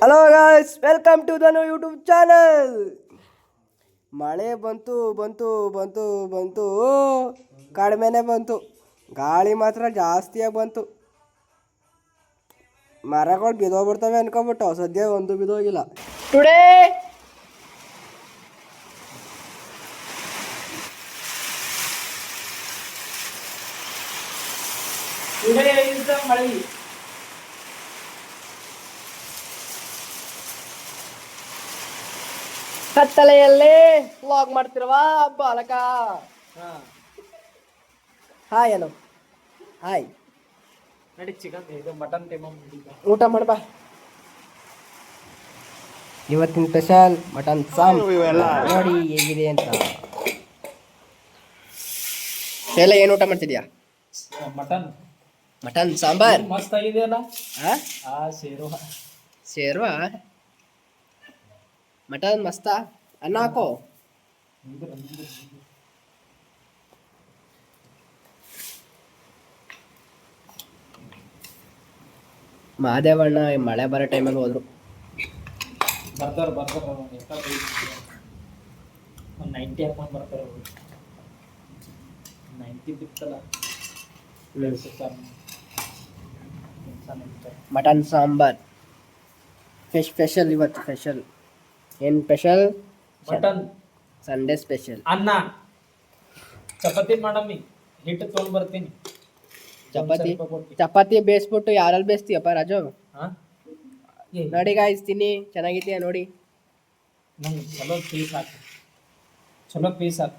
Hello guys, welcome to the YouTube channel. ಮಳೆ ಬಂತು ಬಂತು ಬಂತು ಬಂತು ಕಡಿಮೆನೇ ಬಂತು. ಗಾಳಿ ಮಾತ್ರ ಜಾಸ್ತಿಯಾಗಿ ಬಂತು. ಮರಗಳು ಬಿದ್ದೋಗ್ಬಿಡ್ತವೆ ಅನ್ಕೊಂಬಿಟ್ಟು ಸದ್ಯ ಒಂದು ಬಿದ್ದೋಗಿಲ್ಲ. ಟುಡೇ is the ಮಳೆ. ಕತ್ತಲೆಯಲ್ಲೇ ವ್ಲಾಗ್ ಮಾಡ್ತಿರುವ ಬಾಲಕ. ಹಾಯ್ ಅನು, ಹಾಯ್. ನಡಿ ಚಿಕನ್ ಇದು ಮಟನ್ ಊಟ ಮಾಡ್ಬಾ. ಇವತ್ತಿನ ಸ್ಪೆಷಲ್ ಮಟನ್ ಸಾಂಬ್. ನೋಡಿ ಹೇಗಿದೆ ಅಂತ. ಎಲ್ಲ ಏನು ಊಟ ಮಾಡ್ತಿದ್ಯಾ? ಮಟನ್ ಸಾಂಬಾರ್ ಮಸ್ತ್ ಆಗಿದೆಯಲ್ಲ. ಶೇರ್ವಾ ಮಟನ್ ಮಸ್ತಾ. ಅನ್ನ ಹಾಕೋ. ಮಾದೇವಣ್ಣ ಮಳೆ ಬರೋ ಟೈಮಲ್ಲಿ ಹೋದ್ರು. ಬರ್ತಾರ 90 ಹಾಕೊಂಡು ಬರ್ತಾರ. 90 ಬಿತ್ತಲ್ಲ. Mutton sambar special. ಇವತ್ತು ಸ್ಪೆಷಲ್ ಏನು ಸ್ಪೆಷಲ್? Mutton Sunday special. ಅನ್ನ ಚಪಾತಿ ಮಾಡಮ್ಮಿ, ಹಿಟ್ಟು ತೊಗೊಂಡು ಬರ್ತೀನಿ. ಚಪಾತಿ ಬೇಯಿಸ್ಬಿಟ್ಟು ಯಾರಲ್ಲಿ ಬೇಯಿಸ್ತೀಯಪ್ಪ ರಾಜು? ನೋಡಿ ಗಾಯ್ಸ್, ತಿನ್ನಿ, ಚೆನ್ನಾಗಿದೆಯಾ ನೋಡಿ. ನಂಗೆ ಚಲೋ ಪೀಸ್ ಹಾಕು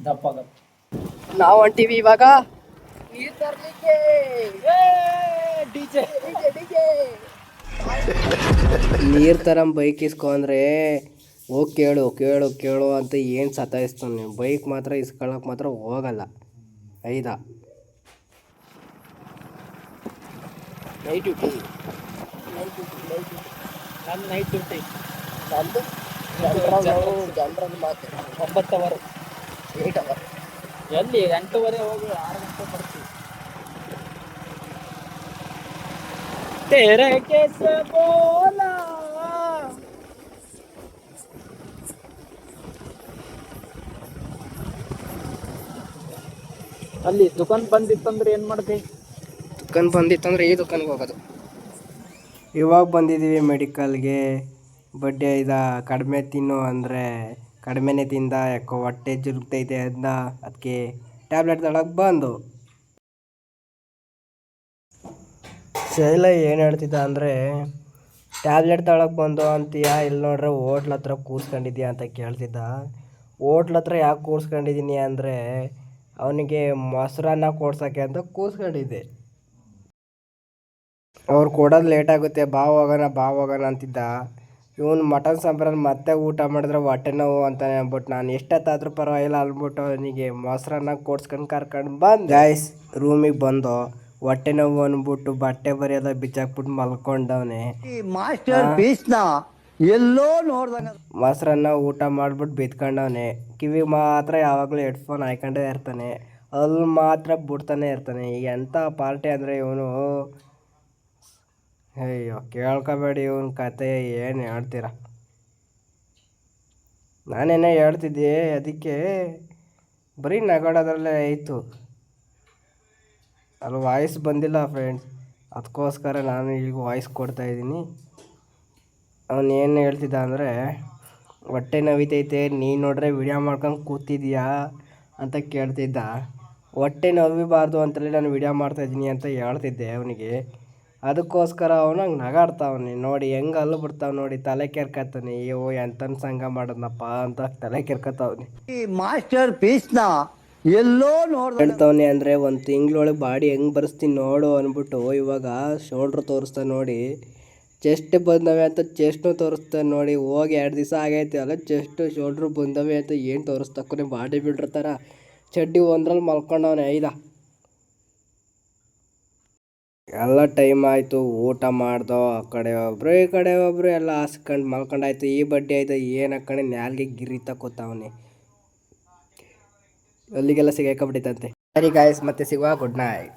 ದಪ್ಪ. ನಾವು ಹೊಂಟೀವಿ ಇವಾಗ ನೀರು ತರಲಿಕ್ಕೆ. ನೀರು ತರಂ ಬೈಕ್ ಇಸ್ಕೊಂಡ್ರೆ ಹೋಗಿ ಕೇಳು ಕೇಳು ಕೇಳು ಅಂತ ಏನು ಸತಾಯಿಸ್ತಾನೆ. ಬೈಕ್ ಮಾತ್ರ ಇಸ್ಕೊಳಕ್ಕೆ ಮಾತ್ರ ಹೋಗಲ್ಲ. ಐದಾ ನೈಟ್ ಡ್ಯೂಟಿ. ನನ್ನ ನೈಟ್ ಡ್ಯೂಟಿ. ನಂದು ಜನರಲ್ ಮಾತು 9 ಅವರ್ 8 ಅವರ್. ಎಲ್ಲಿ 8:30 ಹೋಗಿ 6 ಗಂಟೆ ಬರ್ತೀವಿ. तेरे कैसे बोला ಅಲ್ಲಿ ದುಕಾನ್ ಬಂದಿತ್ತಂದ್ರೆ ಏನು ಮಾಡ್ದೆ? ದುಕಾನ್ ಬಂದಿತ್ತಂದ್ರೆ ಈ ದುಕಾನ್ಗೆ ಹೋಗೋದು. ಇವಾಗ ಬಂದಿದ್ದೀವಿ ಮೆಡಿಕಲ್ಗೆ. ಬಡ್ಡೆ ಕಡಿಮೆ ತಿನ್ನು ಅಂದರೆ ಕಡಿಮೆನೇ ತಿಂದ. ಯಾಕೋ ಹೊಟ್ಟೆ ಜುರುಗ್ತೈತೆ ಅದನ್ನ, ಅದಕ್ಕೆ ಟ್ಯಾಬ್ಲೆಟ್ ತಗೊಳಕ್ಕೆ ಬಂದು. ಶೈಲ ಏನು ಹೇಳ್ತಿದ್ದ ಅಂದರೆ, ಟ್ಯಾಬ್ಲೆಟ್ ತಗೊಳಕ್ಕೆ ಬಂದು ಅಂತೀಯ, ಇಲ್ಲಿ ನೋಡ್ರೆ ಹೋಟ್ಲ್ ಹತ್ರ ಕೂರ್ಸ್ಕೊಂಡಿದ್ಯಾ ಅಂತ ಕೇಳ್ತಿದ್ದ. ಹೋಟ್ಲ್ ಹತ್ರ ಯಾಕೆ ಕೂರ್ಸ್ಕೊಂಡಿದ್ದೀನಿ ಅಂದರೆ ಅವನಿಗೆ ಮೊಸರನ್ನ ಕೊಡ್ಸೋಕ್ಕೆ ಅಂತ ಕೂರ್ಸ್ಕೊಂಡಿದ್ದೆ. ಅವ್ರು ಕೊಡೋದು ಲೇಟಾಗುತ್ತೆ, ಬಾ ಹೋಗೋಣ ಅಂತಿದ್ದ. ಇವನು ಮಟನ್ ಸಾಂಬಾರಲ್ಲಿ ಮತ್ತೆ ಊಟ ಮಾಡಿದ್ರೆ ಹೊಟ್ಟೆ ನೋವು ಅಂತಾನೆ ಅಂದ್ಬಿಟ್ಟು ನಾನು ಎಷ್ಟೊತ್ತಾದ್ರೂ ಪರವಾಗಿಲ್ಲ ಅಂದ್ಬಿಟ್ಟು ಅವನಿಗೆ ಮೊಸರನ್ನ ಕೊಡ್ಸ್ಕೊಂಡು ಕರ್ಕೊಂಡು ಬಂದು ಗಾಯ್ಸ್ ರೂಮಿಗೆ ಬಂದು ಹೊಟ್ಟೆ ನೋವು ಅಂದ್ಬಿಟ್ಟು ಬಟ್ಟೆ ಬರೆಯೋದ ಬಿಚ್ಚಾಕ್ಬಿಟ್ಟು ಮಲ್ಕೊಂಡವನೆ. ಮಾಸ್ಟರ್ ಪೀಸ್ನ ಎಲ್ಲೋ ನೋಡ್ದಂಗ ಮೊಸರನ್ನ ಊಟ ಮಾಡ್ಬಿಟ್ಟು ಬಿತ್ಕೊಂಡವನೆ. ಕಿವಿಗೆ ಮಾತ್ರ ಯಾವಾಗಲೂ ಹೆಡ್ಫೋನ್ ಹಾಕೊಂಡೇ ಇರ್ತಾನೆ. ಅಲ್ಲಿ ಮಾತ್ರ ಬಿಡ್ತಾನೆ ಇರ್ತಾನೆ. ಈಗ ಎಂಥ ಪಾರ್ಟಿ ಅಂದರೆ ಇವನು. ಅಯ್ಯೋ ಕೇಳ್ಕೊಬೇಡಿ ಇವನ ಕತೆ ಏನು ಹೇಳ್ತೀರ. ನಾನೇನೇ ಹೇಳ್ತಿದ್ದೆ, ಅದಕ್ಕೆ ಬರೀ ನಗಾಡೋದ್ರಲ್ಲೇ ಆಯಿತು. ಅಲ್ಲಿ ವಾಯ್ಸ್ ಬಂದಿಲ್ಲ ಫ್ರೆಂಡ್ಸ್, ಅದಕ್ಕೋಸ್ಕರ ನಾನು ಈಗ ವಾಯ್ಸ್ ಕೊಡ್ತಾಯಿದ್ದೀನಿ. ಅವನು ಏನು ಹೇಳ್ತಿದ್ದ ಅಂದರೆ, ಹೊಟ್ಟೆ ನೋವಿತೈತೆ ನೀನು ನೋಡ್ರೆ ವಿಡಿಯೋ ಮಾಡ್ಕೊಂಡು ಕೂತಿದ್ಯಾ ಅಂತ ಕೇಳ್ತಿದ್ದ. ಹೊಟ್ಟೆ ನೋವಿಬಾರ್ದು ಅಂತಲೇ ನಾನು ವಿಡಿಯೋ ಮಾಡ್ತಾಯಿದ್ದೀನಿ ಅಂತ ಹೇಳ್ತಿದ್ದೆ ಅವನಿಗೆ. ಅದಕ್ಕೋಸ್ಕರ ಅವನು ಹಂಗೆ ನಗಾಡ್ತಾವನೆ. ನೋಡಿ ಹೆಂಗೆ ಅಲ್ಲು ಬಿಡ್ತಾವೆ ನೋಡಿ, ತಲೆ ಕೆರ್ಕತ್ತಾನೆ. ಅಯ್ಯೋ ಎಂತನ ಸಂಘ ಮಾಡೋದನಪ್ಪ ಅಂತ ತಲೆ ಕೆರ್ಕತ್ತಾವನೆ. ಮಾಸ್ಟರ್ ಪೀಸ್ನ ಎಲ್ಲೋ ಹೇಳ್ತಾವನೆ ಅಂದರೆ ಒಂದು ತಿಂಗಳೊಳಗೆ ಬಾಡಿ ಹೆಂಗೆ ಬರೆಸ್ತೀನಿ ನೋಡು ಅಂದ್ಬಿಟ್ಟು ಇವಾಗ ಶೋಲ್ಡ್ರ್ ತೋರಿಸ್ತಾ ನೋಡಿ. ಚೆಸ್ಟ್ ಬಂದವೆ ಅಂತ ಚೆಸ್ಟ್ನು ತೋರಿಸ್ತಾನೆ ನೋಡಿ. ಹೋಗಿ 2 ದಿವಸ ಆಗೈತೆ ಅಲ್ಲ, ಚೆಸ್ಟು ಶೋಲ್ಡ್ರು ಬಂದವೆ ಅಂತ ಏನು ತೋರಿಸ್ತಕ್ಕನೆ ಬಾಡಿ ಬಿಲ್ಡ್ರ್ ಥರ ಚಡ್ಡಿ ಒಂದ್ರಲ್ಲಿ ಮಲ್ಕೊಂಡವನೆ. ಎಲ್ಲ ಟೈಮ್ ಆಯಿತು, ಊಟ ಮಾಡ್ದೋ. ಆ ಕಡೆ ಒಬ್ಬರು ಈ ಕಡೆ ಒಬ್ಬರು ಎಲ್ಲ ಹಾಸ್ಕೊಂಡು ಮಲ್ಕೊಂಡಾಯ್ತು. ಈ ಬಡ್ಡಿ ಆಯಿತು ಏನು ಹಾಕೊಂಡು ನ್ಯಾಲ್ಗೆ ಗಿರಿ ತಕ್ಕೋತಾವನೆ. ಅಲ್ಲಿಗೆಲ್ಲ ಸಿಗಾಕೊಂಡ್ಬಿಟ್ಟಿತ್ತಂತೆ. ಸರಿ ಗಾಯ್ಸ್, ಮತ್ತೆ ಸಿಗುವ. Good night.